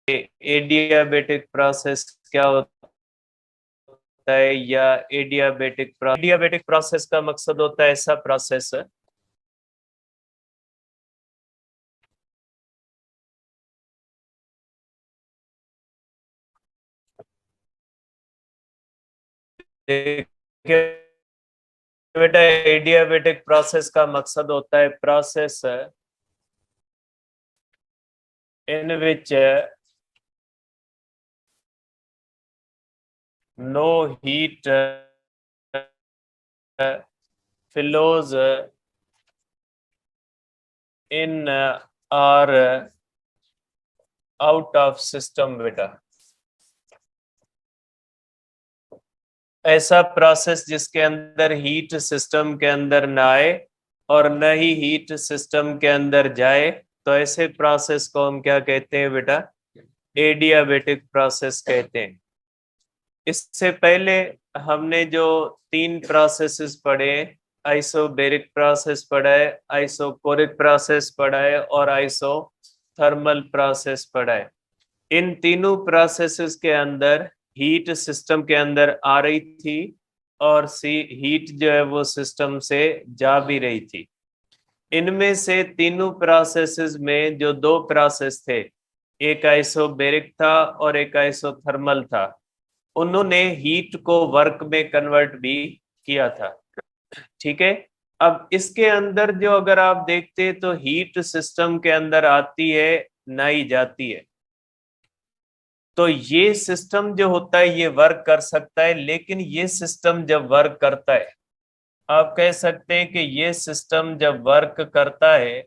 Adiabatic process क्या होता है, या एडियाबेटिक प्रोसेस का मकसद होता है ऐसा प्रोसेस देखिए बेटा, एडियाबेटिक प्रोसेस का मकसद होता है process in which no heat flows in or out of system बेटा। ऐसा प्रोसेस जिसके अंदर हीट सिस्टम के अंदर ना आए और न ही हीट सिस्टम के अंदर जाए, तो ऐसे प्रोसेस को हम क्या कहते हैं बेटा? एडियाबेटिक प्रोसेस कहते हैं। इससे पहले हमने जो 3 प्रोसेसेस पढ़े, आइसोबैरिक प्रोसेस पढ़ा है, आइसोकोरिक प्रोसेस पढ़ा है और आइसोथर्मल प्रोसेस पढ़ा है। इन तीनों प्रोसेसेस के अंदर हीट सिस्टम के अंदर आ रही थी और हीट जो है वो सिस्टम से जा भी रही थी। इनमें से तीनों प्रोसेसेस में जो 2 प्रोसेस थे, एक आइसोबैरिक था और एक आइसोथर्मल था, उन्होंने हीट को वर्क में कन्वर्ट भी किया था। ठीक है। अब इसके अंदर जो अगर आप देखते तो हीट सिस्टम के अंदर आती है, नहीं जाती है। तो ये सिस्टम जो होता है ये वर्क कर सकता है, लेकिन ये सिस्टम जब वर्क करता है, आप कह सकते हैं कि ये सिस्टम जब वर्क करता है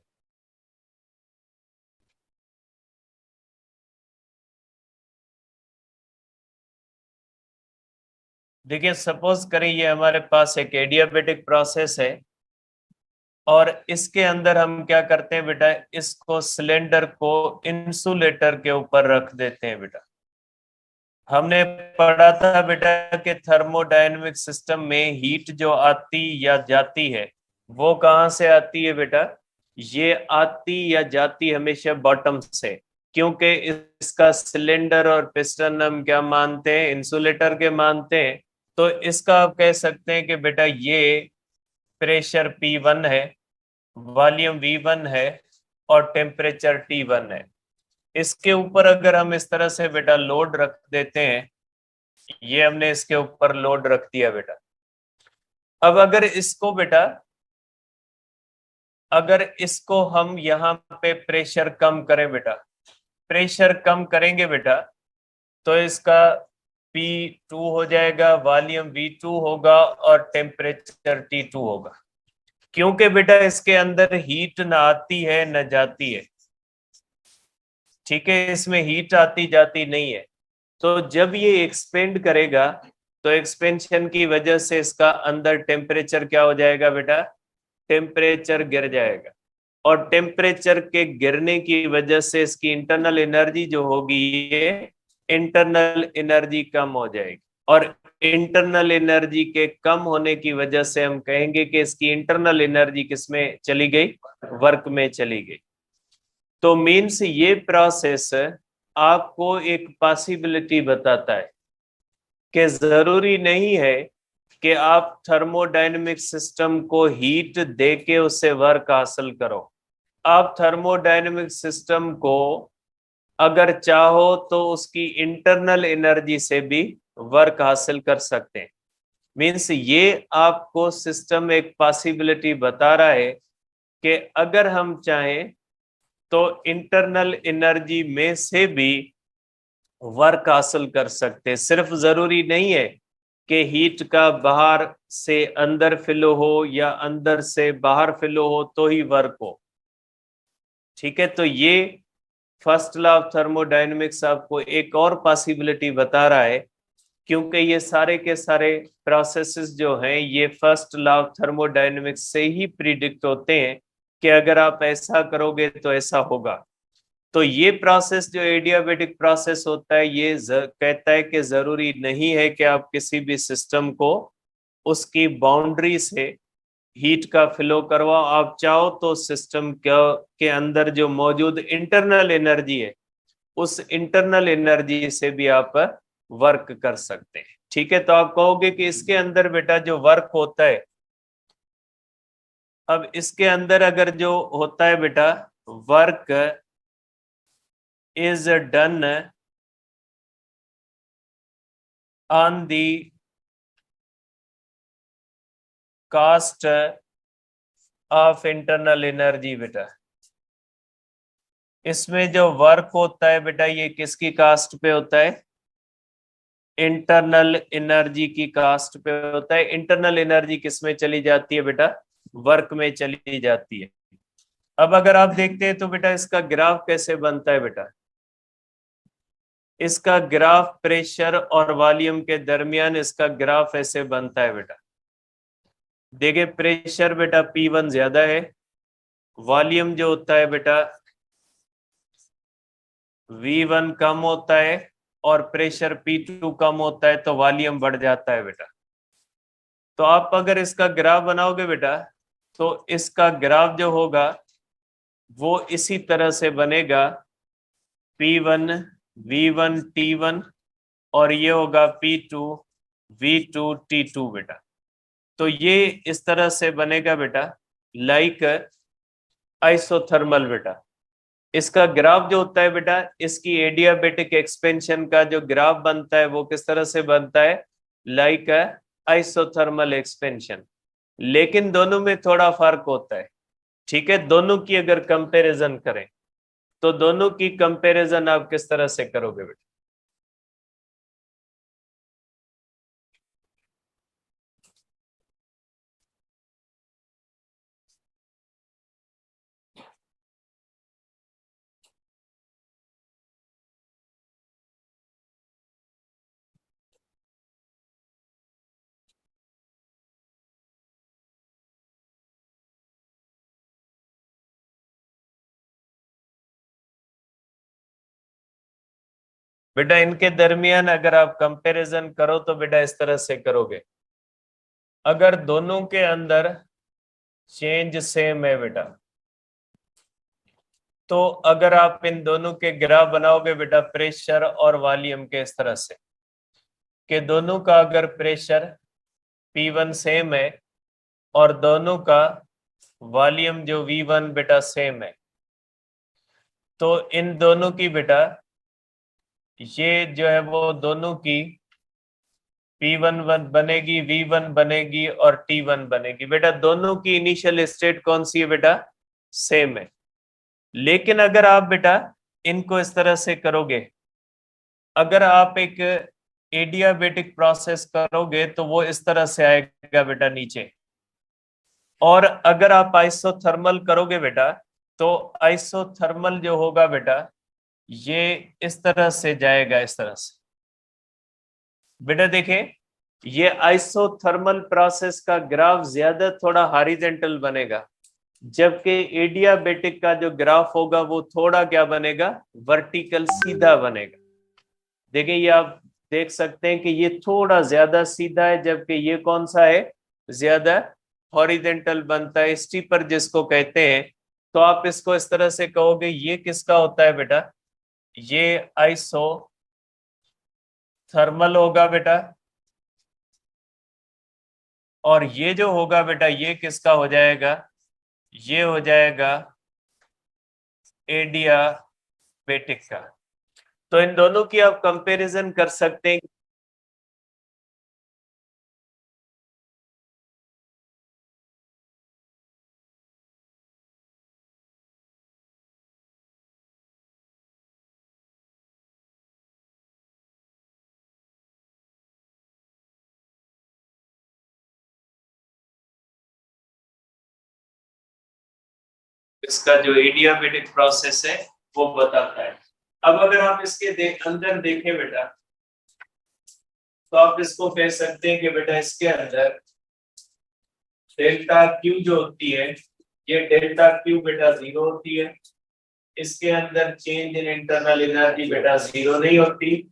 देखिए सपोज करें ये हमारे पास एक एडियाबेटिक प्रोसेस है और इसके अंदर हम क्या करते हैं बेटा, इसको सिलेंडर को इंसुलेटर के ऊपर रख देते हैं बेटा। हमने पढ़ा था बेटा कि थर्मोडायनेमिक सिस्टम में हीट जो आती या जाती है वो कहाँ से आती है बेटा? ये आती या जाती हमेशा बॉटम से, क्योंकि इसका सिलेंडर और पिस्टन हम क्या मानते हैं? इंसुलेटर के मानते हैं। तो इसका आप कह सकते हैं कि बेटा ये प्रेशर P1 है, वॉल्यूम V1 है और टेम्परेचर T1 है। इसके ऊपर अगर हम इस तरह से बेटा लोड रख देते हैं, ये हमने इसके ऊपर लोड रख दिया बेटा। अब अगर इसको हम यहाँ पे प्रेशर कम करें बेटा, प्रेशर कम करेंगे बेटा, तो इसका P2 हो जाएगा, वॉल्यूम V2 होगा और टेम्परेचर T2 होगा। क्योंकि बेटा इसके अंदर हीट ना आती है न जाती है। ठीक है, इसमें हीट आती जाती नहीं है। तो जब ये एक्सपेंड करेगा तो एक्सपेंशन की वजह से इसका अंदर टेम्परेचर क्या हो जाएगा बेटा? टेम्परेचर गिर जाएगा और टेम्परेचर के गिरने की वजह से इसकी इंटरनल एनर्जी जो होगी, ये इंटरनल एनर्जी कम हो जाएगी और इंटरनल एनर्जी के कम होने की वजह से हम कहेंगे कि इसकी इंटरनल एनर्जी किसमें चली गई? वर्क में चली गई। तो मीन्स ये प्रोसेस आपको एक पॉसिबिलिटी बताता है कि जरूरी नहीं है कि आप थर्मोडायनेमिक सिस्टम को हीट देके उससे वर्क हासिल करो। आप थर्मोडायनेमिक सिस्टम को अगर चाहो तो उसकी इंटरनल एनर्जी से भी वर्क हासिल कर सकते हैं। मीन्स ये आपको सिस्टम एक पॉसिबिलिटी बता रहा है कि अगर हम चाहें तो इंटरनल एनर्जी में से भी वर्क हासिल कर सकते हैं। सिर्फ जरूरी नहीं है कि हीट का बाहर से अंदर फ्लो हो या अंदर से बाहर फ्लो हो तो ही वर्क हो। ठीक है, तो ये फर्स्ट लॉ ऑफ थर्मोडायनेमिक्स आपको एक और पॉसिबिलिटी बता रहा है, क्योंकि ये सारे के सारे प्रोसेसेस जो हैं ये फर्स्ट लॉ ऑफ थर्मोडायनेमिक्स से ही प्रिडिक्ट होते हैं कि अगर आप ऐसा करोगे तो ऐसा होगा। तो ये प्रोसेस जो एडियाबेटिक प्रोसेस होता है ये कहता है कि जरूरी नहीं है कि आप किसी भी सिस्टम को उसकी बाउंड्री से हीट का फ्लो करवाओ। आप चाहो तो सिस्टम के अंदर जो मौजूद इंटरनल एनर्जी है उस इंटरनल एनर्जी से भी आप वर्क कर सकते हैं। ठीक है, तो आप कहोगे कि इसके अंदर बेटा जो वर्क होता है, अब इसके अंदर अगर जो होता है बेटा work is done on the cost of internal energy बेटा, इसमें जो वर्क होता है बेटा ये किसकी कास्ट पे होता है? इंटरनल एनर्जी की कास्ट पे होता है। इंटरनल एनर्जी किस में चली जाती है बेटा? वर्क में चली जाती है। अब अगर आप देखते हैं तो बेटा इसका ग्राफ कैसे बनता है बेटा? इसका ग्राफ प्रेशर और वॉल्यूम के दरमियान इसका ग्राफ ऐसे बनता है बेटा। देखिए प्रेशर बेटा P1 ज्यादा है, वॉल्यूम जो होता है बेटा V1 कम होता है, और प्रेशर P2 कम होता है तो वॉल्यूम बढ़ जाता है बेटा। तो आप अगर इसका ग्राफ बनाओगे बेटा तो इसका ग्राफ जो होगा वो इसी तरह से बनेगा, P1 V1 T1 और ये होगा P2 V2 T2 बेटा। तो ये इस तरह से बनेगा बेटा लाइक आइसोथर्मल बेटा। इसका ग्राफ जो होता है बेटा, इसकी एडियाबेटिक एक्सपेंशन का जो ग्राफ बनता है वो किस तरह से बनता है? Like isothermal expansion. लेकिन दोनों में थोड़ा फर्क होता है। ठीक है, दोनों की अगर कंपैरिजन करें तो दोनों की कंपैरिजन आप किस तरह से करोगे बेटा? बेटा इनके दरमियान अगर आप कंपैरिजन करो तो बेटा इस तरह से करोगे, अगर दोनों के अंदर चेंज सेम है बेटा, तो अगर आप इन दोनों के ग्राफ बनाओगे बेटा प्रेशर और वॉल्यूम के इस तरह से कि दोनों का अगर प्रेशर P1 सेम है और दोनों का वॉल्यूम जो V1 बेटा सेम है, तो इन दोनों की बेटा ये जो है वो दोनों की P1 बनेगी, V1 बनेगी और T1 बनेगी। बेटा दोनों की इनिशियल स्टेट कौन सी है बेटा? सेम है। लेकिन अगर आप बेटा इनको इस तरह से करोगे, अगर आप एक एडियाबेटिक प्रोसेस करोगे तो वो इस तरह से आएगा बेटा नीचे, और अगर आप आइसोथर्मल करोगे बेटा तो आइसोथर्मल जो होगा बेटा ये इस तरह से जाएगा, इस तरह से। बेटा देखें ये आइसोथर्मल प्रोसेस का ग्राफ ज्यादा थोड़ा हॉरिजॉन्टल बनेगा, जबकि एडियाबेटिक का जो ग्राफ होगा वो थोड़ा क्या बनेगा? वर्टिकल, सीधा बनेगा। देखिए ये आप देख सकते हैं कि ये थोड़ा ज्यादा सीधा है, जबकि ये कौन सा है? ज्यादा हॉरिजॉन्टल बनता है, स्टीपर जिसको कहते हैं। तो आप इसको इस तरह से कहोगे ये किसका होता है बेटा? ये आइसो थर्मल होगा बेटा, और ये जो होगा बेटा ये किसका हो जाएगा? ये हो जाएगा एडियाबेटिक का। तो इन दोनों की आप कंपैरिजन कर सकते हैं। इसका जो एडियाबेटिक प्रोसेस है वो बताता है। अब अगर आप इसके अंदर देखें बेटा तो आप इसको कह सकते हैं कि बेटा इसके अंदर डेल्टा क्यू जो होती है, ये डेल्टा क्यू बेटा 0 होती है। इसके अंदर चेंज इन इंटरनल एनर्जी बेटा 0 नहीं होती,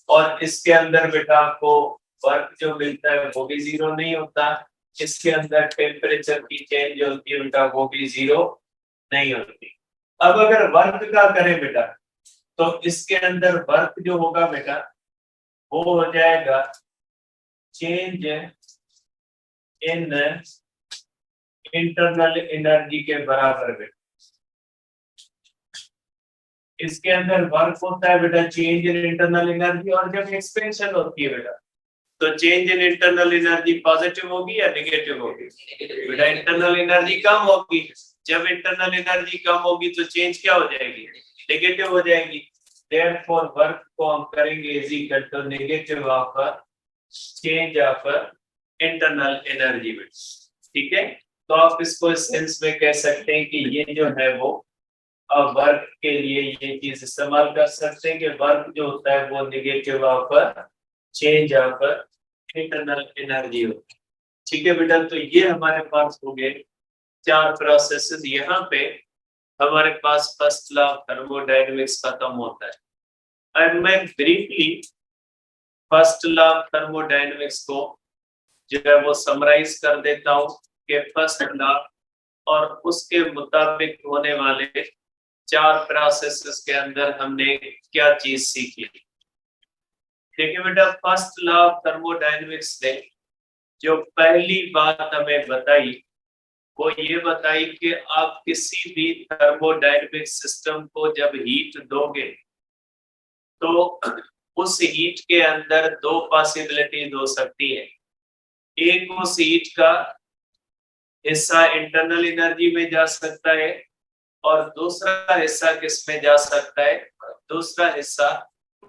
और इसके अंदर बेटा आपको वर्क जो मिलता है वो भी 0 नहीं होता। इसके अंदर टेम्परेचर की चेंज जो होती है बेटा वो भी 0 नहीं होती। अब अगर वर्क का करें बेटा तो इसके अंदर वर्क जो होगा बेटा वो हो जाएगा चेंज इन इंटरनल एनर्जी के बराबर बेटा। इसके अंदर वर्क होता है बेटा चेंज इन इंटरनल एनर्जी, और जब एक्सपेंशन होती है बेटा तो change in internal energy positive होगी या नेगेटिव होगी बेटा? इंटरनल एनर्जी कम होगी। जब इंटरनल एनर्जी कम होगी तो चेंज क्या हो जाएगी? नेगेटिव हो जाएगी। देयरफॉर वर्क को हम करेंगे is equal to negative of change of internal energy में। ठीक है, तो आप इसको इस सेंस में कह सकते हैं कि ये जो है वो वर्क के लिए ये चीज इस्तेमाल कर सकते हैं कि वर्क जो होता है वो negative of change of internal energy हो। ठीक है बेटा, तो ये हमारे पास हो गए 4 प्रोसेसेस। यहाँ पे हमारे पास फर्स्ट लॉ ऑफ थर्मोडायनेमिक्स खत्म होता है। एंड मैं briefly first law of thermodynamics को जो है वो समराइज कर देता हूँ कि फर्स्ट लॉ और उसके मुताबिक होने वाले 4 प्रोसेसेस के अंदर हमने क्या चीज सीखी। देखिए बेटा, फर्स्ट लॉ ऑफ थर्मोडायनेमिक्स ने जो पहली बात हमें बताई वो ये बताई कि आप किसी भी थर्मोडायनेमिक सिस्टम को जब हीट दोगे तो उस हीट के अंदर 2 पॉसिबिलिटीज हो सकती है। एक, उस हीट का हिस्सा इंटरनल एनर्जी में जा सकता है और दूसरा हिस्सा किस में जा सकता है? दूसरा हिस्सा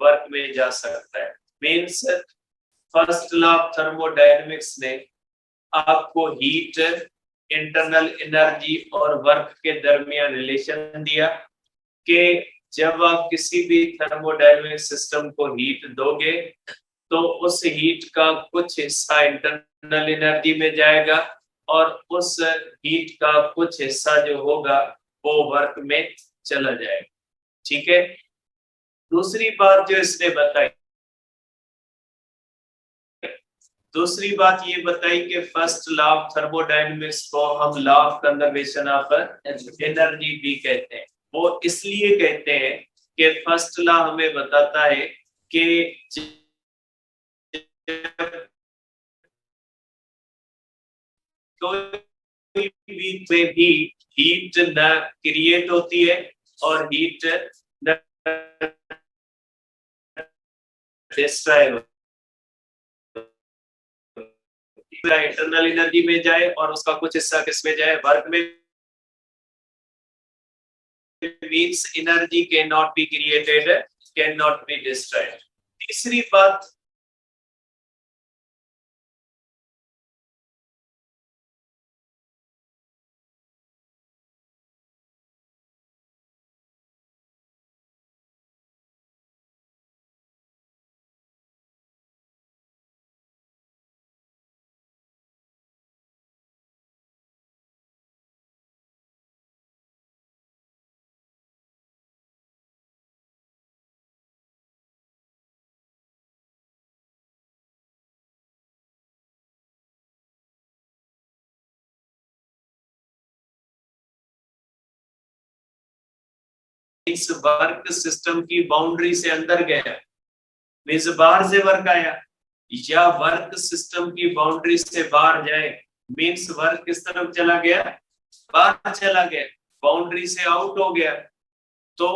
वर्क में जा सकता है। Means first law of thermodynamics ने आपको हीट, इंटरनल एनर्जी और वर्क के दरमियान रिलेशन दिया कि जब आप किसी भी थर्मोडायनेमिक सिस्टम को हीट दोगे तो उस हीट का कुछ हिस्सा इंटरनल एनर्जी में जाएगा और उस हीट का कुछ हिस्सा जो होगा वो वर्क में चला जाएगा। ठीक है, दूसरी बात जो इसने बताई, दूसरी बात ये बताई कि फर्स्ट लॉ ऑफ थर्मोडायनेमिक्स को हम law of conservation of energy भी कहते हैं। वो इसलिए कहते हैं कि फर्स्ट लॉ हमें बताता है कि कोई भी हीट न क्रिएट होती है और हीट न डिस्ट्रॉय होती है। इंटरनल एनर्जी में जाए और उसका कुछ हिस्सा किस में जाए? वर्क में। Means energy can not be created, can not be destroyed. तीसरी बात, इस वर्क सिस्टम की बाउंड्री से अंदर गया, मींस बाहर से वर्क आया, या वर्क सिस्टम की बाउंड्री से बाहर जाए, मींस वर्क किस तरफ चला गया? बाहर चला गया, बाउंड्री से आउट हो गया। तो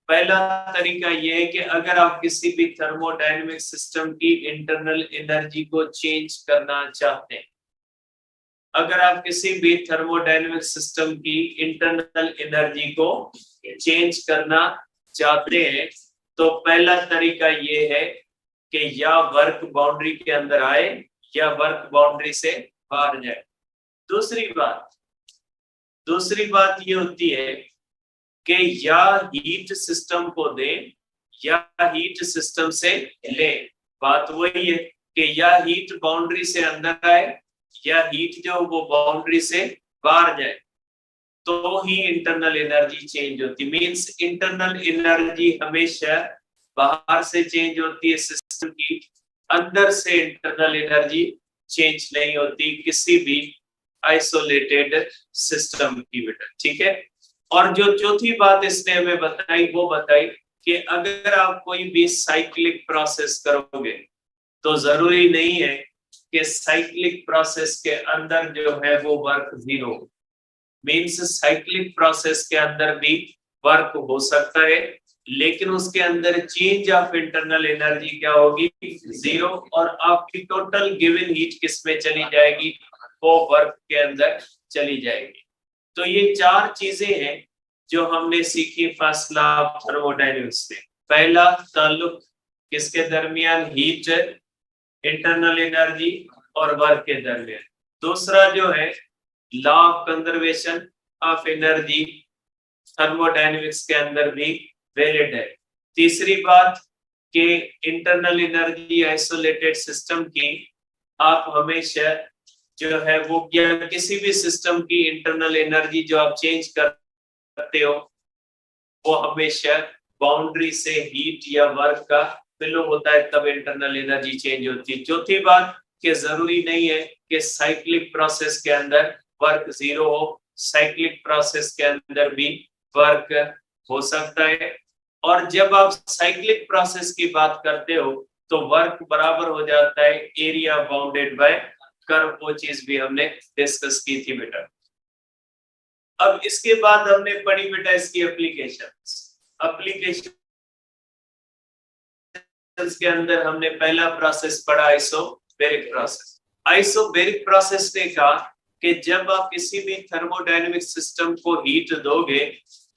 पहला तरीका यह है कि अगर आप किसी भी थर्मोडायनेमिक सिस्टम की इंटरनल एनर्जी को चेंज करना चाहते हैं, अगर आप किसी भी थर्मोडायनेमिक सिस्टम की इंटरनल एनर्जी को चेंज करना चाहते हैं तो पहला तरीका ये है कि या वर्क बाउंड्री के अंदर आए या वर्क बाउंड्री से बाहर जाए। दूसरी बात ये होती है कि या हीट सिस्टम को दे या हीट सिस्टम से ले। बात वही है कि या हीट बाउंड्री से अंदर आए या हीट जो वो बाउंड्री से बाहर जाए, तो ही इंटरनल एनर्जी चेंज होती। मींस इंटरनल एनर्जी हमेशा बाहर से चेंज होती है सिस्टम की, अंदर से इंटरनल एनर्जी चेंज नहीं होती किसी भी आइसोलेटेड सिस्टम की बेटा। ठीक है, और जो चौथी बात इसने हमें बताई वो बताई कि अगर आप कोई भी साइक्लिक प्रोसेस करोगे तो जरूरी नहीं है कि साइक्लिक प्रोसेस के अंदर जो है वो work zero, means cyclic process के अंदर भी वर्क हो सकता है, लेकिन उसके अंदर चेंज ऑफ इंटरनल एनर्जी क्या होगी, जीरो, और आपकी टोटल गिवन हीट किस में चली जाएगी, वो वर्क के अंदर चली जाएगी। तो ये चार चीजें हैं जो हमने सीखी फर्स्ट लॉ ऑफ थर्मोडायनेमिक्स में। पहला ताल्लुक किसके दरमियान, हीट, इंटरनल एनर्जी और वर्क के दरमियान। दूसरा जो है law of conservation of energy thermodynamics के अंदर भी वैलिड है। तीसरी बात कि इंटरनल एनर्जी आइसोलेटेड सिस्टम की आप हमेशा जो है वो क्या, किसी भी सिस्टम की इंटरनल एनर्जी जो आप चेंज करते हो वो हमेशा बाउंड्री से हीट या वर्क का फ्लो होता है, तब इंटरनल एनर्जी चेंज होती है। चौथी बात कि जरूरी नहीं है कि साइक्लिक प्रोसेस के अंदर वर्क जीरो हो, साइक्लिक प्रोसेस के अंदर भी वर्क हो सकता है। और जब आप साइक्लिक प्रोसेस की बात करते हो तो वर्क बराबर हो जाता है एरिया बाउंडेड बाय कर्व, वो चीज भी हमने डिस्कस की थी बेटा। अब इसके बाद हमने पढ़ी बेटा इसकी एप्लीकेशन के अंदर हमने पहला प्रोसेस पढ़ा आइसोबैरिक प्रोसेस। आइसोबैरिक प्रोसेस ने कहा कि जब आप किसी भी थर्मोडायनेमिक सिस्टम को हीट दोगे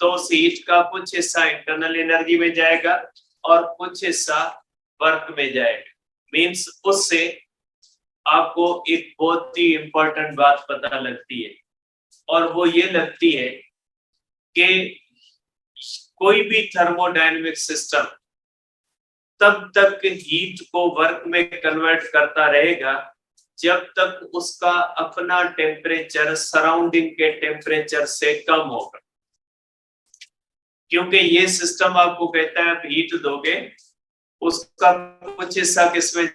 तो उस हीट का कुछ हिस्सा इंटरनल एनर्जी में जाएगा और कुछ हिस्सा वर्क में जाएगा। मींस उससे आपको एक बहुत ही इंपॉर्टेंट बात पता लगती है, और वो ये लगती है कि कोई भी थर्मोडायनेमिक सिस्टम तब तक हीट को वर्क में कन्वर्ट करता रहेगा जब तक उसका अपना टेम्परेचर सराउंडिंग के टेम्परेचर से कम होगा। क्योंकि ये सिस्टम आपको कहता है आप हीट दोगे, उसका कुछ हिस्सा किसमें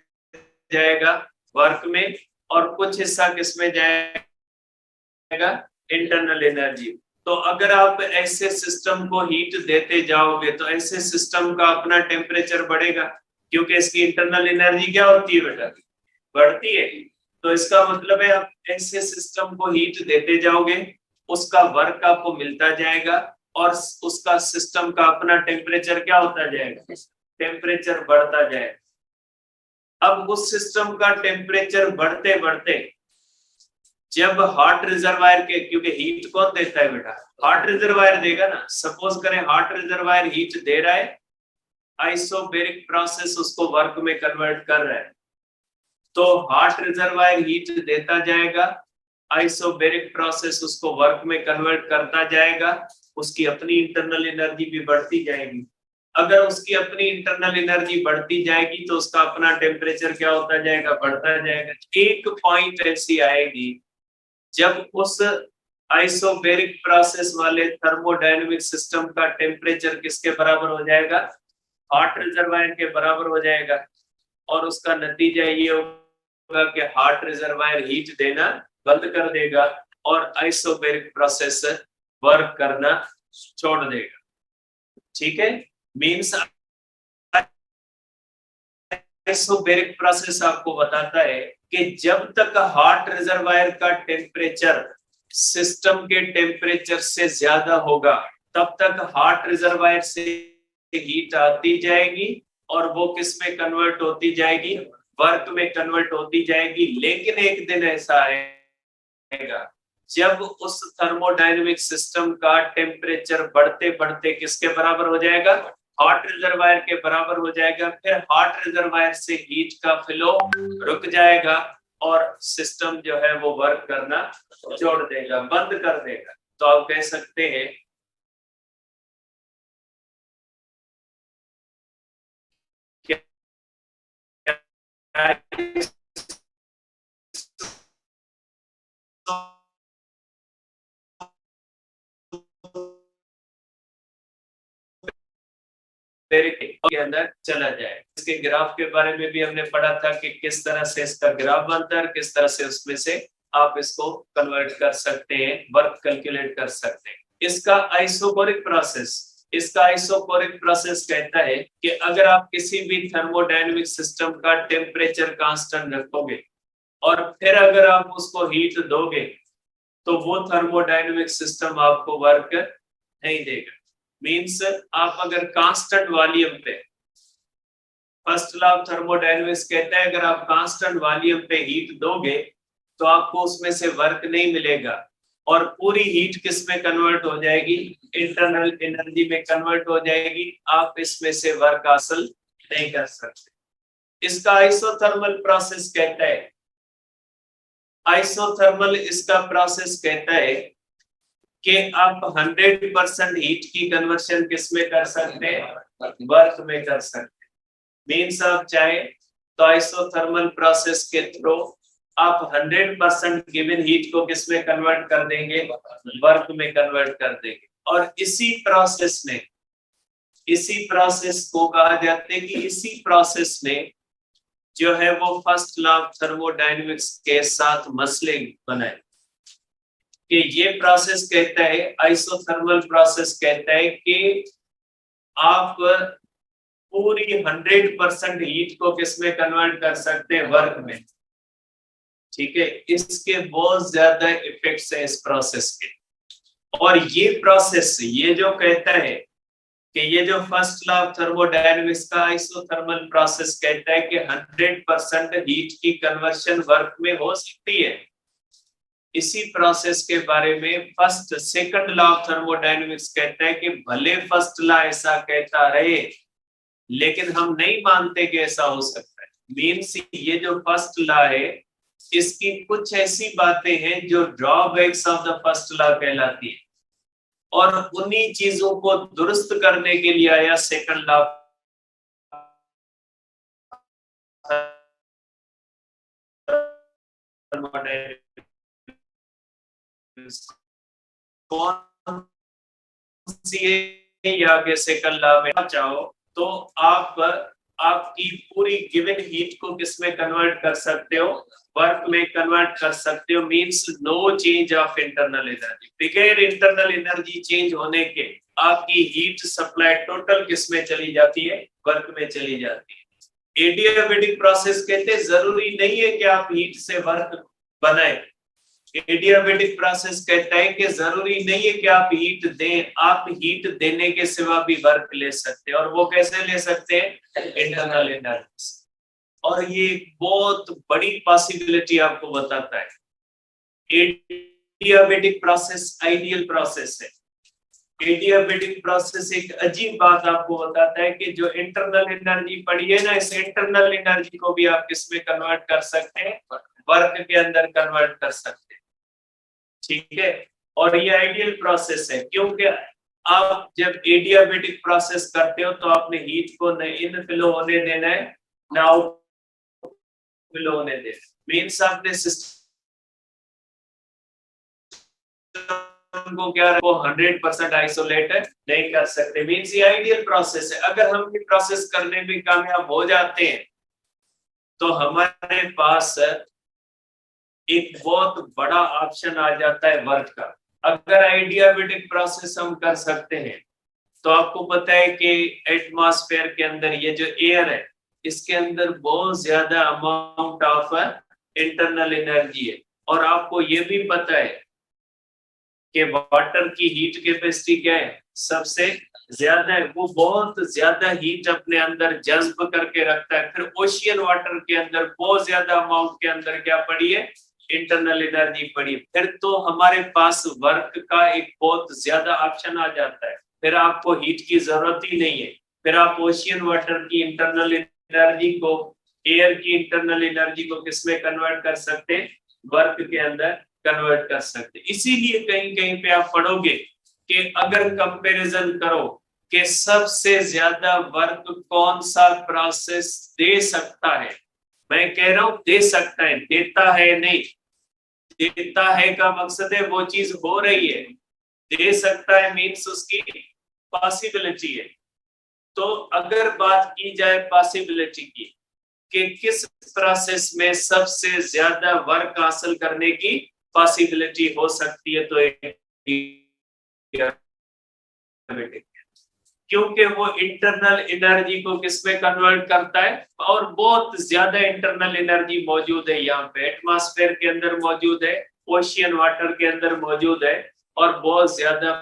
जाएगा, वर्क में, और कुछ हिस्सा किसमें जाएगा, इंटरनल एनर्जी। तो अगर आप ऐसे सिस्टम को हीट देते जाओगे तो ऐसे सिस्टम का अपना टेम्परेचर बढ़ेगा, क्योंकि इसकी इंटरनल एनर्जी क्या होती है बेटा, बढ़ती है। तो इसका मतलब है आप ऐसे सिस्टम को हीट देते जाओगे, उसका वर्क आपको मिलता जाएगा और उसका सिस्टम का अपना टेम्परेचर क्या होता जाएगा, टेम्परेचर बढ़ता जाएगा। अब उस सिस्टम का टेम्परेचर बढ़ते बढ़ते जब हॉट रिजर्वायर के, क्योंकि हीट कौन देता है बेटा, हॉट रिजर्वायर देगा ना। सपोज करें हॉट रिजर्वायर हीट दे रहा है, आइसोबैरिक प्रोसेस उसको वर्क में कन्वर्ट कर रहा है, तो हॉट रिजर्वायर हीट देता जाएगा, आइसोबैरिक प्रोसेस उसको वर्क में कन्वर्ट करता जाएगा, उसकी अपनी इंटरनल एनर्जी भी बढ़ती जाएगी। अगर उसकी अपनी इंटरनल एनर्जी बढ़ती जाएगी तो उसका अपना टेम्परेचर क्या होता जाएगा, बढ़ता जाएगा। एक पॉइंट ऐसी आएगी जब उस आइसोबैरिक प्रोसेस वाले थर्मोडायनेमिक सिस्टम का टेम्परेचर किसके बराबर हो जाएगा, हॉट रिजर्वायर के बराबर हो जाएगा, और उसका नतीजा ये होगा कि हॉट रिजर्वायर हीट देना बंद कर देगा और आइसोबैरिक प्रोसेस वर्क करना छोड़ देगा। ठीक है, मींस आइसोबैरिक प्रोसेस आपको बताता है कि जब तक हॉट रिजर्वायर का टेम्परेचर सिस्टम के टेम्परेचर से ज्यादा होगा तब तक हॉट रिजर्वायर से हीट आती जाएगी और वो किस में कन्वर्ट होती जाएगी, वर्क में कन्वर्ट होती जाएगी। लेकिन एक दिन ऐसा आएगा जब उस थर्मोडायनेमिक सिस्टम का टेम्परेचर बढ़ते बढ़ते किसके बराबर हो जाएगा, हॉट रिजर्वायर के बराबर हो जाएगा। फिर हॉट रिजर्वायर से हीट का फ्लो रुक जाएगा और सिस्टम जो है वो वर्क करना छोड़ देगा, बंद कर देगा। तो आप कह सकते हैं के अंदर चला जाए। इसके ग्राफ के बारे में भी हमने पढ़ा था कि किस तरह से इसका ग्राफ बनता है, किस तरह से उसमें से आप इसको कन्वर्ट कर सकते हैं, वर्क कैलकुलेट कर सकते हैं। इसका आइसोबैरिक प्रोसेस, इसका आइसोकोरिक प्रोसेस कहता है कि अगर आप किसी भी थर्मोडायनेमिक सिस्टम का टेम्परेचर कांस्टेंट रखोगे और फिर अगर आप उसको हीट दोगे तो वो थर्मोडायनेमिक सिस्टम आपको वर्क नहीं देगा। मींस आप अगर कांस्टेंट वॉल्यूम पे, फर्स्ट लॉ ऑफ थर्मोडायनेमिक्स कहता है अगर आप कांस्टेंट वॉल्यूम पे हीट दोगे तो आपको उसमें से वर्क नहीं मिलेगा और पूरी हीट किस में कन्वर्ट हो जाएगी, इंटरनल एनर्जी में कन्वर्ट हो जाएगी, आप इसमें से वर्क हासिल नहीं कर सकते। इसका आइसोथर्मल प्रोसेस कहता है, आइसोथर्मल इसका प्रोसेस कहता है कि आप 100% हीट की कन्वर्शन किस में कर सकते हैं, वर्क में कर सकते हैं। मीन्स आप चाहे तो आइसोथर्मल प्रोसेस के थ्रू आप 100% गिवन हीट को किस में कन्वर्ट कर देंगे, वर्क में कन्वर्ट कर देंगे। और इसी प्रोसेस को कहा जाता है कि इसी प्रोसेस में जो है वो फर्स्ट लॉ ऑफ थर्मोडायनेमिक्स के साथ मसले बनाए कि ये प्रोसेस कहता है, आइसोथर्मल प्रोसेस कहता है कि आप पूरी 100% हीट को किस में कन्वर्ट कर सकते हैं, वर्क में। ठीक है, इसके बहुत ज्यादा इफेक्ट्स हैं इस प्रोसेस के। और ये प्रोसेस ये जो कहता है कि ये जो फर्स्ट लॉ ऑफ थर्मोडायनेमिक्स का आइसोथर्मल प्रोसेस कहता है कि 100% हीट की कन्वर्शन वर्क में हो सकती है। इसी प्रोसेस के बारे में सेकंड लॉ ऑफ थर्मोडायनेमिक्स कहता है कि भले फर्स्ट लॉ ऐसा कहता रहे लेकिन हम नहीं मानते कि ऐसा हो सकता है। मीन्स ये जो फर्स्ट लॉ है इसकी कुछ ऐसी बातें हैं जो drawbacks of the first law कहलाती है और उन्हीं चीजों को दुरुस्त करने के लिए आया सेकंड लॉ। कौन सी या के सेकंड लॉ में चाहो तो आप आपकी पूरी गिवन हीट को किस में कन्वर्ट कर सकते हो, वर्क में कन्वर्ट कर सकते हो। Means no change of internal energy, बगैर इंटरनल एनर्जी चेंज होने के आपकी हीट सप्लाई टोटल किस में चली जाती है, वर्क में चली जाती है। एडियाबैटिक प्रोसेस कहते हैं जरूरी नहीं है कि आप हीट से वर्क बनाए। एडियाबैटिक प्रोसेस कहता है कि जरूरी नहीं है कि आप हीट दें, आप हीट देने के सिवा भी वर्क ले सकते हैं। और वो कैसे ले सकते हैं, इंटरनल एनर्जी। और ये बहुत बड़ी पॉसिबिलिटी आपको बताता है। एडियाबैटिक प्रोसेस आइडियल प्रोसेस है। एडियाबैटिक प्रोसेस एक अजीब बात आपको बताता है कि जो इंटरनल एनर्जी पड़ी है ना, इस इंटरनल एनर्जी को भी आप किस में कन्वर्ट कर सकते हैं, वर्क के अंदर कन्वर्ट कर सकते हैं। ठीक है, और ये आइडियल प्रोसेस है क्योंकि आप जब एडियाबैटिक प्रोसेस करते हो तो आपने हीट को न इनफ्लो होने देना है ना आउटफ्लो होने देना। मींस आपने सिस्टम को क्या वो 100% आइसोलेट नहीं कर सकते। मींस ये आइडियल प्रोसेस है। अगर हम ये प्रोसेस करने में कामयाब हो जाते हैं तो हमारे पास एक बहुत बड़ा ऑप्शन आ जाता है वर्क का। अगर आइडियाबैटिक प्रोसेस हम कर सकते हैं तो आपको पता है कि एटमॉस्फेयर के अंदर ये जो एयर है इसके अंदर बहुत ज्यादा अमाउंट ऑफ इंटरनल एनर्जी है। और आपको ये भी पता है कि वाटर की हीट कैपेसिटी क्या है, सबसे ज्यादा है। वो बहुत ज्यादा हीट अपने अंदर जज्ब करके रखता है। फिर ओशियन वाटर के अंदर बहुत ज्यादा अमाउंट के अंदर क्या पड़ी है, इंटरनल एनर्जी पड़ी। फिर तो हमारे पास वर्क का एक बहुत ज्यादा ऑप्शन आ जाता है। फिर आपको हीट की जरूरत ही नहीं है। फिर आप ओशियन वाटर की इंटरनल एनर्जी को, एयर की इंटरनल एनर्जी को किसमें कन्वर्ट कर सकते हैं, वर्क के अंदर कन्वर्ट कर सकते। इसीलिए कहीं कहीं पे आप पढ़ोगे कि अगर कंपैरिजन करो कि सबसे ज्यादा वर्क कौन सा प्रोसेस दे सकता है, मैं कह रहा हूं दे सकता है, देता है नहीं। देता है का मकसद है वो चीज हो रही है, दे सकता है मीन्स उसकी पॉसिबिलिटी है। तो अगर बात की जाए पॉसिबिलिटी की कि किस प्रोसेस में सबसे ज्यादा वर्क हासिल करने की पॉसिबिलिटी हो सकती है, तो क्योंकि वो इंटरनल एनर्जी को किसमें कन्वर्ट करता है, और बहुत ज्यादा इंटरनल एनर्जी मौजूद है यहाँ पे, एटमॉस्फेयर के अंदर मौजूद है, ओशियन वाटर के अंदर मौजूद है, और बहुत ज्यादा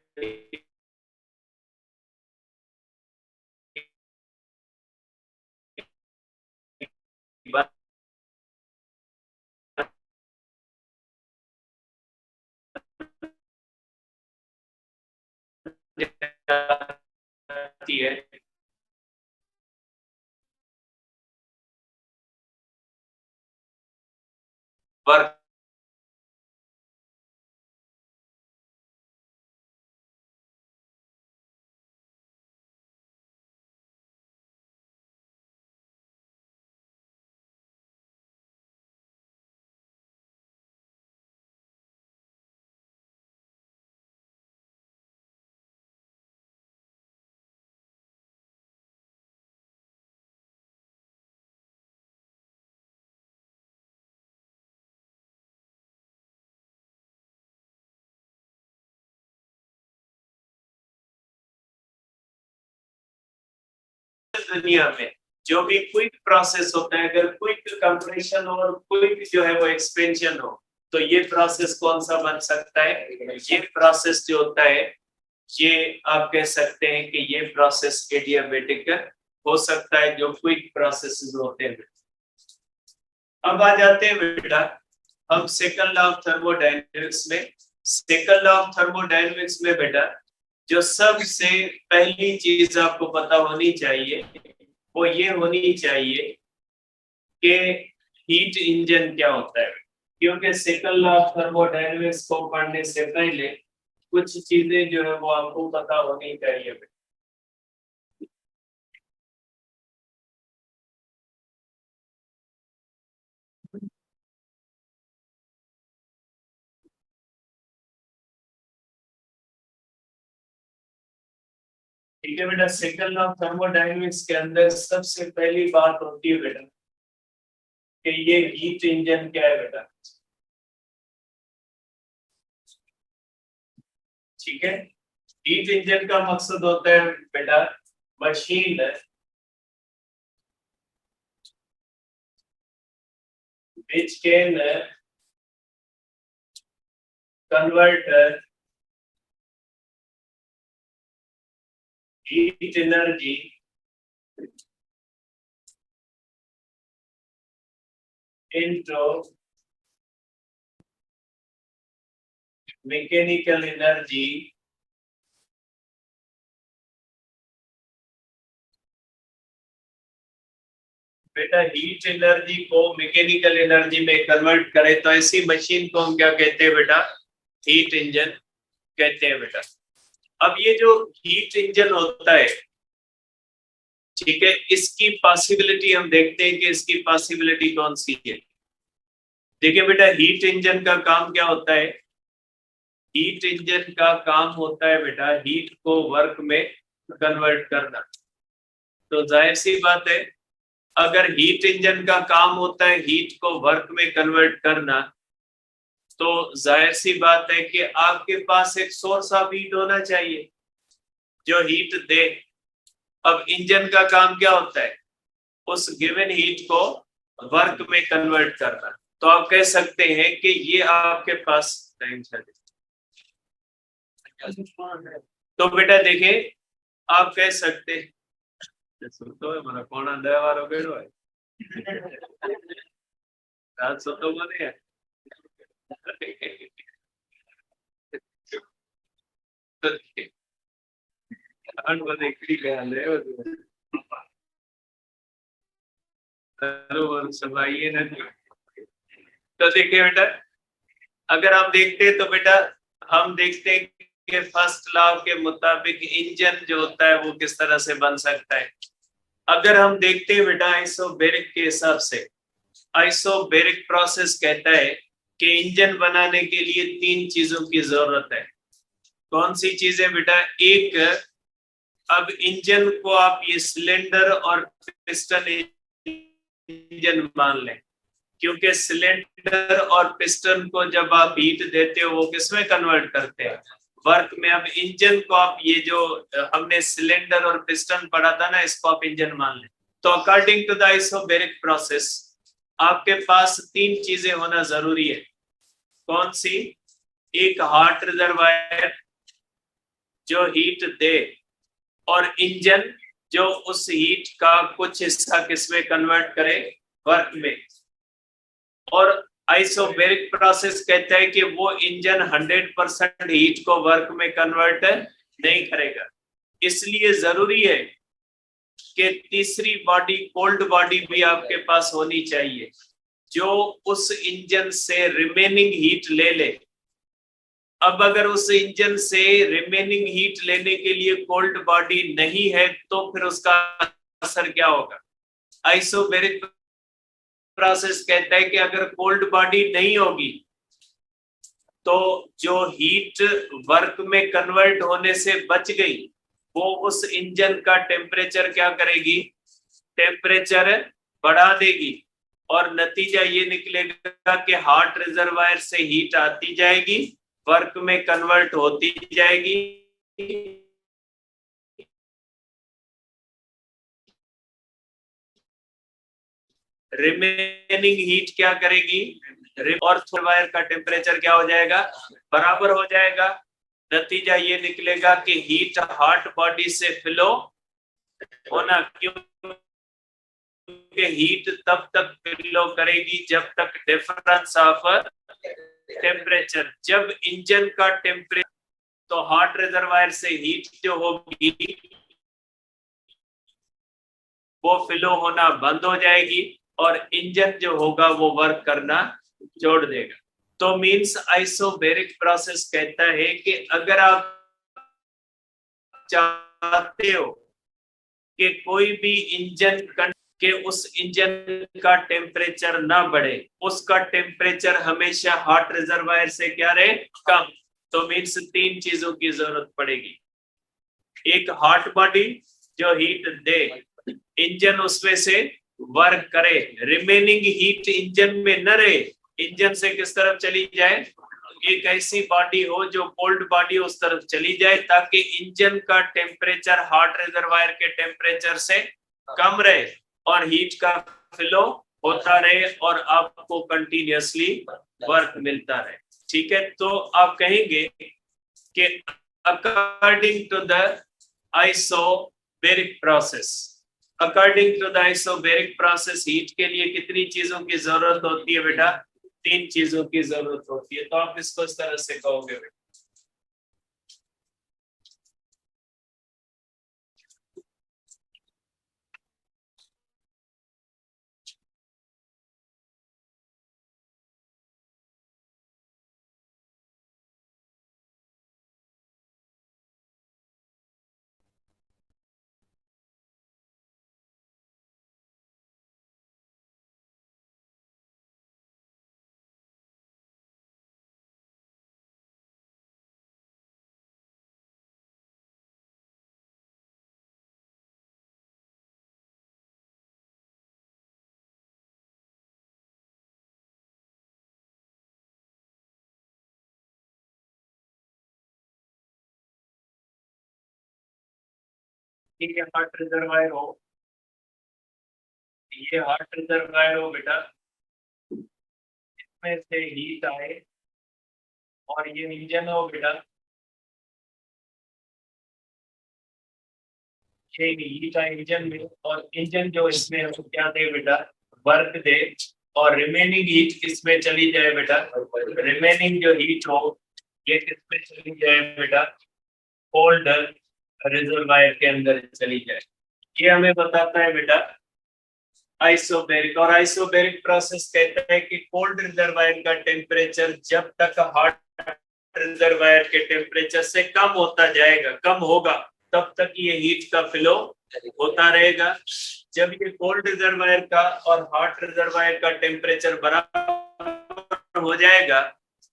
है। वर्क दुनिया में जो भी क्विक प्रोसेस होता है, अगर क्विक कंप्रेशन और क्विक जो है वो एक्सपेंशन हो, तो ये प्रोसेस कौन सा बन सकता है? ये प्रोसेस जो होता है, ये आप कह सकते हैं कि ये प्रोसेस एडियाबेटिक हो सकता है, जो क्विक प्रोसेसेस होते हैं। अब आ जाते हैं बेटा हम सेकंड लॉ ऑफ थर्मोडायनेमिक्स में। सेकंड लॉ ऑफ थर्मोडायनेमिक्स में बेटा जो सबसे पहली चीज आपको पता होनी चाहिए वो ये होनी चाहिए कि हीट इंजन क्या होता है, क्योंकि सेकंड लॉ ऑफ थर्मोडायनेमिक्स को पढ़ने से पहले कुछ चीजें जो है वो आपको पता होनी चाहिए। ठीक है बेटा, सेकंड लॉ ऑफ थर्मोडायनेमिक्स के अंदर सबसे पहली बात होती है बेटा कि ये हीट इंजन क्या है बेटा। ठीक है, हीट इंजन का मकसद होता है बेटा machine which can convert heat energy into mechanical energy बेटा हीट एनर्जी को मैकेनिकल एनर्जी में कन्वर्ट करे तो ऐसी मशीन को हम क्या कहते हैं बेटा? हीट इंजन कहते हैं बेटा। अब ये जो हीट इंजन होता है, ठीक है, इसकी पॉसिबिलिटी हम देखते हैं कि इसकी पॉसिबिलिटी कौन सी है। देखिए बेटा, हीट इंजन का काम क्या होता है? हीट इंजन का काम होता है बेटा हीट को वर्क में कन्वर्ट करना। तो जाहिर सी बात है, अगर हीट इंजन का काम होता है हीट को वर्क में कन्वर्ट करना, तो जाहिर सी बात है कि आपके पास एक सोर्स ऑफ हीट होना चाहिए जो हीट दे। अब इंजन का काम क्या होता है? उस गिवन हीट को वर्क में कन्वर्ट करना। तो आप कह सकते हैं कि ये आपके पास टाइम चले। तो बेटा देखिए, आप कह सकते हैं तो हमारा कौन अंदर वाला बेड़ो है रात सो तो बोले है तो देखिए बेटा, अगर आप देखते हैं तो बेटा हम देखते हैं कि फर्स्ट लॉ के मुताबिक इंजन जो होता है वो किस तरह से बन सकता है। अगर हम देखते हैं बेटा आइसोबैरिक के हिसाब से, आइसोबैरिक प्रोसेस कहता है कि इंजन बनाने के लिए 3 चीजों की जरूरत है। कौन सी चीजें बेटा? एक, अब इंजन को आप ये सिलेंडर और पिस्टन इंजन मान लें, क्योंकि सिलेंडर और पिस्टन को जब आप हीट देते हो वो किसमें कन्वर्ट करते हैं? वर्क में। अब इंजन को आप ये जो हमने सिलेंडर और पिस्टन पढ़ा था ना, इसको आप इंजन मान लें। तो according to the isobaric process आपके पास तीन चीजें होना जरूरी है। कौन सी? एक हॉट रिजर्वायर जो हीट दे, और इंजन जो उस हीट का कुछ हिस्सा किसमें कन्वर्ट करे? वर्क में। और आइसोबैरिक प्रोसेस कहता है कि वो इंजन 100% हीट को वर्क में कन्वर्ट नहीं करेगा। इसलिए जरूरी है कि तीसरी बॉडी, कोल्ड बॉडी भी आपके पास होनी चाहिए, जो उस इंजन से रिमेनिंग हीट ले ले। अब अगर उस इंजन से रिमेनिंग हीट लेने के लिए कोल्ड बॉडी नहीं है तो फिर उसका असर क्या होगा? आइसोबैरिक प्रोसेस कहता है कि अगर कोल्ड बॉडी नहीं होगी तो जो हीट वर्क में कन्वर्ट होने से बच गई वो उस इंजन का टेम्परेचर क्या करेगी? टेम्परेचर बढ़ा देगी, और नतीजा ये निकलेगा कि हॉट रिजर्वायर से हीट आती जाएगी, वर्क में कन्वर्ट होती जाएगी, रिमेनिंग हीट क्या करेगी? और वायर का टेम्परेचर क्या हो जाएगा? बराबर हो जाएगा। नतीजा ये निकलेगा कि हीट हॉट बॉडी से फ्लो होना, क्योंकि हीट तब तक फ्लो करेगी जब तक डिफरेंस ऑफ टेम्परेचर, जब इंजन का टेम्परेचर, तो हॉट रिजर्वायर से हीट जो होगी वो फ्लो होना बंद हो जाएगी और इंजन जो होगा वो वर्क करना छोड़ देगा। तो मींस आइसोबैरिक प्रोसेस कहता है कि अगर आप चाहते हो कि कोई भी इंजन के उस इंजन का टेम्परेचर ना बढ़े, उसका टेम्परेचर हमेशा हॉट रिजर्वायर से क्या रहे? कम। तो मींस तीन चीजों की जरूरत पड़ेगी। एक हॉट बॉडी जो हीट दे, इंजन उसमें से वर्क करे, रिमेनिंग हीट इंजन में न रहे, इंजन से किस तरफ चली जाए? एक ऐसी बॉडी हो जो कोल्ड बॉडी उस तरफ चली जाए, ताकि इंजन का टेम्परेचर हॉट रिजर्वायर के टेम्परेचर से कम रहे और हीट का फ्लो होता रहे और आपको कंटिन्यूअसली वर्क मिलता रहे। ठीक है, तो आप कहेंगे कि according to the isobaric process, according to the isobaric process heat के लिए कितनी चीजों की जरूरत होती है बेटा? तीन चीजों की जरूरत होती है। तो आप इसको इस तरह से कहोगे बेटा, ठीक है, हॉट रिजर्वायर हो, ये हॉट रिजर्वायर हो बेटा, इसमें से हीट आए, और ये इंजन हो बेटा, ये हीट आए इंजन में, और इंजन जो इसमें हमको क्या दे बेटा? वर्क दे, और रिमेनिंग हीट किसमें चली जाए बेटा? रिमेनिंग जो हीट हो ये किसमें चली जाए बेटा? कोल्ड रिजर्वायर के अंदर चली जाए। ये हमें बताता है बेटा आइसोबैरिक। और आइसोबैरिक प्रोसेस कहता है कि कोल्ड रिजर्वायर का टेम्परेचर जब तक हॉट रिजर्वायर के टेम्परेचर से कम होता जाएगा, कम होगा, तब तक ये हीट का फ्लो होता रहेगा। जब ये कोल्ड रिजर्वायर का और हॉट रिजर्वायर का टेम्परेचर बराबर हो जाएगा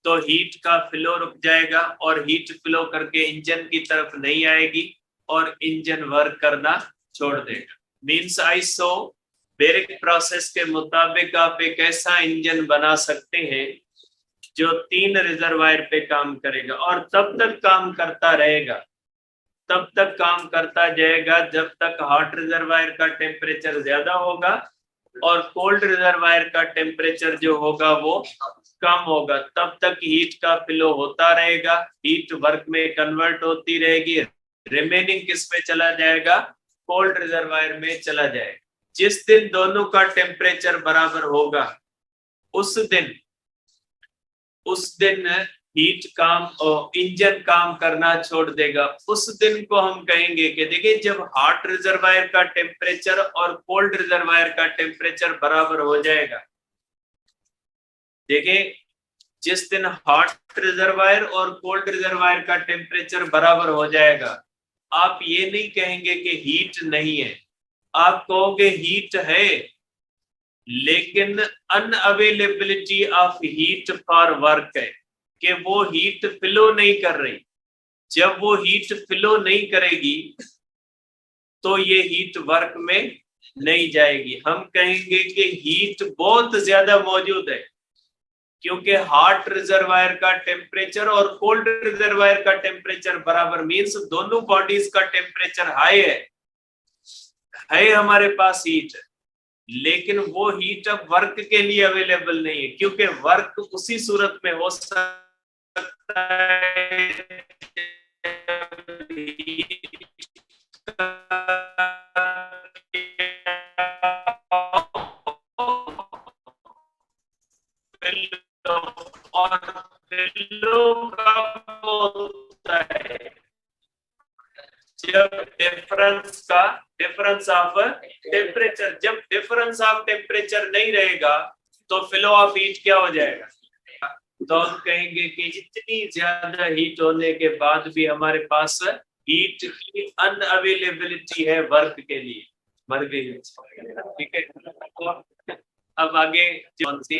तो हीट का फ्लो रुक जाएगा, और हीट फ्लो करके इंजन की तरफ नहीं आएगी और इंजन वर्क करना छोड़ देगा। मींस आइसोबैरिक प्रोसेस के मुताबिक आप एक ऐसा इंजन बना सकते हैं जो 3 रिजर्वायर पे काम करेगा और तब तक काम करता रहेगा, तब तक काम करता जाएगा जब तक हॉट रिजर्वायर का टेम्परेचर ज्यादा होगा और कोल्ड रिजर्वायर का टेम्परेचर जो होगा वो कम होगा। तब तक हीट का फ्लो होता रहेगा, हीट वर्क में कन्वर्ट होती रहेगी, रिमेनिंग किस में चला जाएगा, कोल्ड रिजर्वायर में चला जाएगा। जिस दिन दोनों का टेम्परेचर बराबर होगा उस दिन हीट काम और इंजन काम करना छोड़ देगा। उस दिन को हम कहेंगे कि देखिए जब हॉट रिजर्वायर का टेम्परेचर और कोल्ड रिजर्वायर का टेम्परेचर बराबर हो जाएगा, देखिए जिस दिन हॉट रिजर्वायर और कोल्ड रिजर्वायर का टेम्परेचर बराबर हो जाएगा, आप ये नहीं कहेंगे कि हीट नहीं है, आप कहोगे हीट है लेकिन unavailability of heat for work है, कि वो हीट फ्लो नहीं कर रही। जब वो हीट फ्लो नहीं करेगी तो ये हीट वर्क में नहीं जाएगी। हम कहेंगे कि हीट बहुत ज्यादा मौजूद है, क्योंकि हॉट रिजर्वायर का टेम्परेचर और कोल्ड रिजर्वायर का टेम्परेचर बराबर मींस दोनों बॉडीज का टेम्परेचर हाई है हमारे पास हीट, लेकिन वो हीट अब वर्क के लिए अवेलेबल नहीं है, क्योंकि वर्क उसी सूरत में हो सकता है और होता है जब डिफरेंस ऑफ टेम्परेचर, जब डिफरेंस ऑफ टेम्परेचर नहीं रहेगा तो फ्लो ऑफ हीट क्या हो जाएगा। तो हम कहेंगे कि इतनी ज्यादा हीट होने के बाद भी हमारे पास हीट की अनअवेलेबिलिटी है वर्क के लिए, मर गई। ठीक है, अब आगे कौन सी